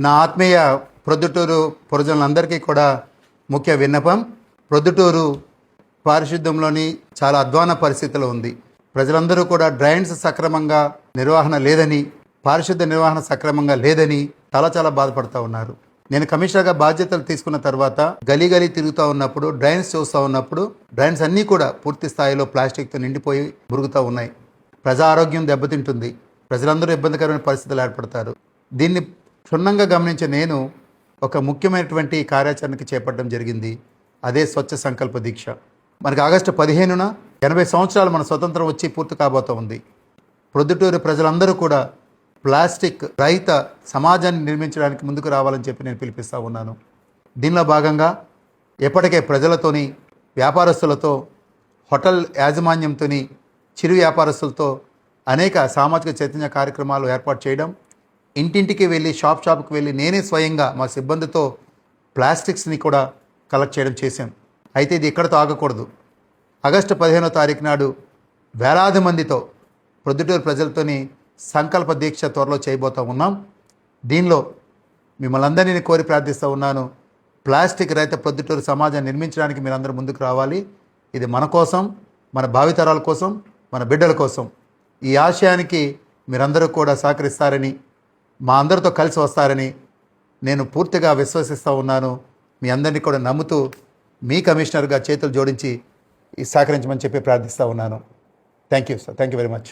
నా ఆత్మీయ ప్రొద్దుటూరు ప్రజలందరికీ కూడా ముఖ్య విన్నపం. ప్రొద్దుటూరు పారిశుద్ధ్యంలోని చాలా అధ్వాన పరిస్థితిలో ఉంది. ప్రజలందరూ కూడా డ్రైన్స్ సక్రమంగా నిర్వహణ లేదని, పారిశుద్ధ్య నిర్వహణ సక్రమంగా లేదని చాలా బాధపడుతూ ఉన్నారు. నేను కమిషనర్గా బాధ్యతలు తీసుకున్న తర్వాత గలీ తిరుగుతూ ఉన్నప్పుడు, డ్రైన్స్ చూస్తూ ఉన్నప్పుడు, డ్రైన్స్ అన్నీ కూడా పూర్తి స్థాయిలో ప్లాస్టిక్తో నిండిపోయి మురుగుతూ ఉన్నాయి. ప్రజా ఆరోగ్యం దెబ్బతింటుంది. ప్రజలందరూ ఇబ్బందికరమైన పరిస్థితులు ఏర్పడతారు. దీన్ని క్షుణ్ణంగా గమనించి నేను ఒక ముఖ్యమైనటువంటి కార్యాచరణకి చేపట్టడం జరిగింది. అదే స్వచ్ఛ సంకల్ప దీక్ష. మనకి ఆగస్టు 15న 80 సంవత్సరాలు మన స్వతంత్రం వచ్చి పూర్తి కాబోతూ ఉంది. ప్రొద్దుటూరు ప్రజలందరూ కూడా ప్లాస్టిక్ రహిత సమాజాన్ని నిర్మించడానికి ముందుకు రావాలని చెప్పి నేను పిలిపిస్తూ ఉన్నాను. దీనిలో భాగంగా ఎప్పటికే ప్రజలతోని, వ్యాపారస్తులతో, హోటల్ యాజమాన్యంతోని, చిరు వ్యాపారస్తులతో అనేక సామాజిక చైతన్య కార్యక్రమాలు ఏర్పాటు చేయడం, ఇంటింటికి వెళ్ళి షాప్కి వెళ్ళి నేనే స్వయంగా మా సిబ్బందితో ప్లాస్టిక్స్ని కూడా కలెక్ట్ చేయడం చేశాం. అయితే ఇది ఇక్కడతో ఆగకూడదు. ఆగస్టు 15వ తారీఖు నాడు వేలాది మందితో ప్రొద్దుటూరు ప్రజలతోని సంకల్ప దీక్ష త్వరలో చేయబోతూ ఉన్నాం. దీనిలో మిమ్మల్ని అందరినీ కోరి ప్రార్థిస్తూ ఉన్నాను. ప్లాస్టిక్ రహిత ప్రొద్దుటూరు సమాజాన్ని నిర్మించడానికి మీరందరూ ముందుకు రావాలి. ఇది మన కోసం, మన భావితరాల కోసం, మన బిడ్డల కోసం. ఈ ఆశయానికి మీరందరూ కూడా సహకరిస్తారని, మా అందరితో కలిసి వస్తారని నేను పూర్తిగా విశ్వసిస్తూ ఉన్నాను. మీ అందరినీ కూడా నమ్ముతూ మీ కమిషనర్గా చేతులు జోడించి సహకరించమని చెప్పి ప్రార్థిస్తూ ఉన్నాను. Thank you sir. Thank you very much.